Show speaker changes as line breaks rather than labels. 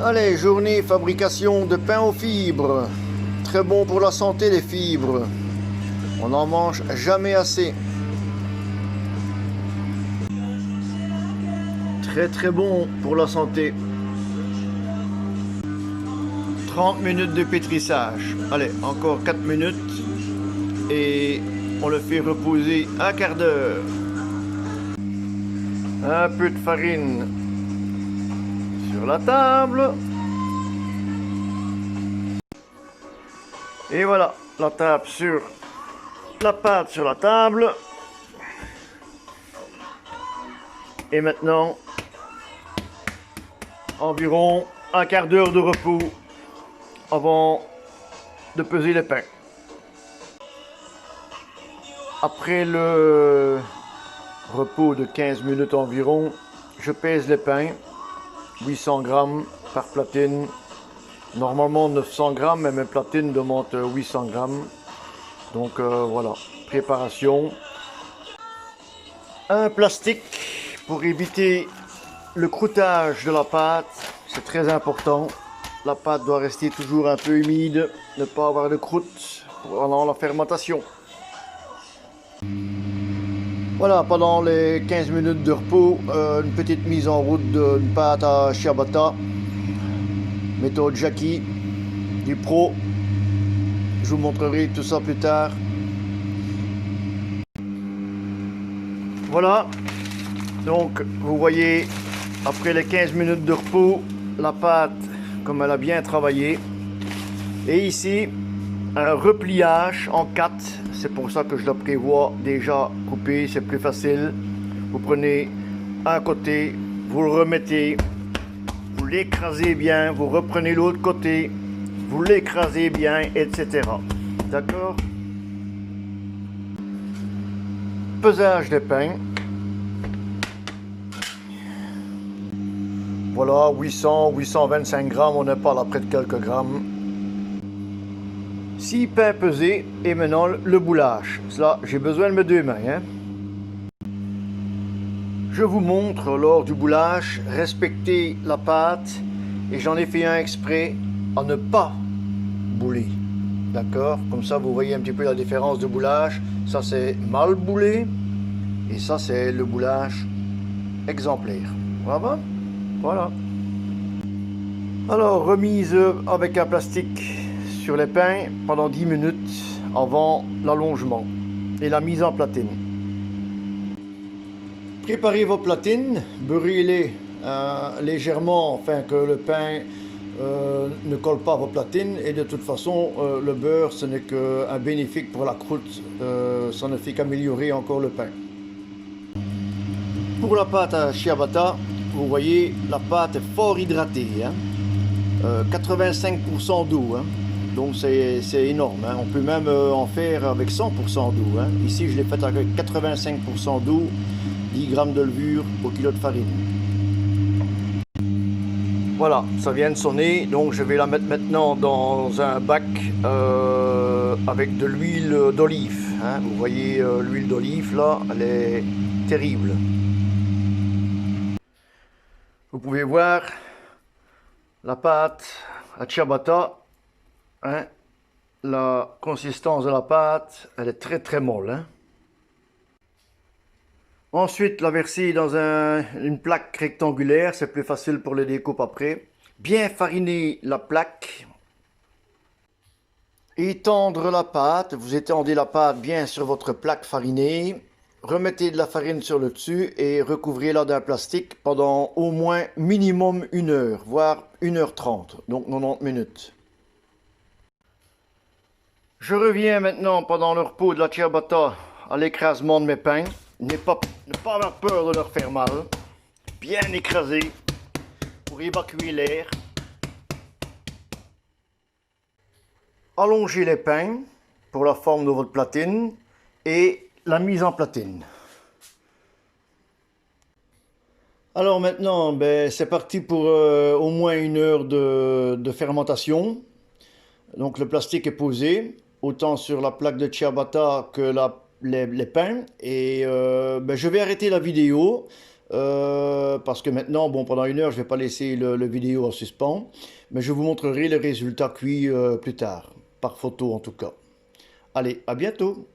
Allez, journée fabrication de pain aux fibres. Très bon pour la santé les fibres. On n'en mange jamais assez. Très bon pour la santé. 30 minutes de pétrissage. Allez, encore 4 minutes. Et on le fait reposer un quart d'heure. Un peu de farine sur la table. Et voilà, la table sur la pâte sur la table. Et maintenant, environ un quart d'heure de repos avant de peser les pains. Après le repos de 15 minutes environ, je pèse les pains, 800 grammes par platine. Normalement 900 grammes, mais mes platines demandent 800 grammes. Donc voilà, préparation. Un plastique pour éviter le croûtage de la pâte, c'est très important. La pâte doit rester toujours un peu humide, ne pas avoir de croûte pendant la fermentation. Voilà, pendant les 15 minutes de repos, une petite mise en route d'une pâte à ciabatta, méthode Jackie, du pro. Je vous montrerai tout ça plus tard. Voilà, donc vous voyez, après les 15 minutes de repos, la pâte comme elle a bien travaillé. Et ici, un repliage en 4. C'est pour ça que je la prévois déjà coupée, c'est plus facile. Vous prenez un côté, vous le remettez, vous l'écrasez bien, vous reprenez l'autre côté, vous l'écrasez bien, etc. D'accord? Pesage des pains. Voilà, 800-825 grammes, on n'est pas là près de quelques grammes. 6 pains pesés et maintenant le boulage. Cela, j'ai besoin de mes deux mains. Hein. Je vous montre lors du boulage, respecter la pâte et j'en ai fait un exprès à ne pas bouler. D'accord? Comme ça, vous voyez un petit peu la différence de boulage. Ça, c'est mal boulé et ça, c'est le boulage exemplaire. Voilà. Voilà. Alors, remise avec un plastique sur les pains pendant 10 minutes avant l'allongement et la mise en platine. Préparez vos platines, beurrez-les légèrement afin que le pain ne colle pas à vos platines et de toute façon le beurre ce n'est qu'un bénéfique pour la croûte, ça ne fait qu'améliorer encore le pain. Pour la pâte à ciabatta, vous voyez la pâte est fort hydratée, hein? 85% d'eau, hein? Donc c'est énorme, hein? On peut même en faire avec 100% d'eau, hein? Ici je l'ai fait avec 85% d'eau, 10 grammes de levure au kilo de farine. Voilà, ça vient de sonner, donc je vais la mettre maintenant dans un bac avec de l'huile d'olive, hein? Vous voyez l'huile d'olive là, elle est terrible. Vous pouvez voir la pâte à ciabatta, hein, la consistance de la pâte, elle est très molle. Hein. Ensuite, la verser dans une plaque rectangulaire, c'est plus facile pour les découpes après. Bien fariner la plaque. Étendre la pâte, vous étendez la pâte bien sur votre plaque farinée. Remettez de la farine sur le dessus et recouvrez-la d'un plastique pendant au moins minimum 1 heure, voire 1h30, donc 90 minutes. Je reviens maintenant pendant le repos de la ciabatta à l'écrasement de mes pains. Ne pas avoir peur de leur faire mal. Bien écraser pour évacuer l'air. Allongez les pains pour la forme de votre platine et la mise en platine. Alors maintenant, c'est parti pour au moins 1 heure de fermentation. Donc le plastique est posé, autant sur la plaque de ciabatta que les pains. Et je vais arrêter la vidéo. parce que maintenant, bon, pendant 1 heure, je vais pas laisser le vidéo en suspens, mais je vous montrerai les résultats cuits plus tard, par photo en tout cas. Allez, à bientôt!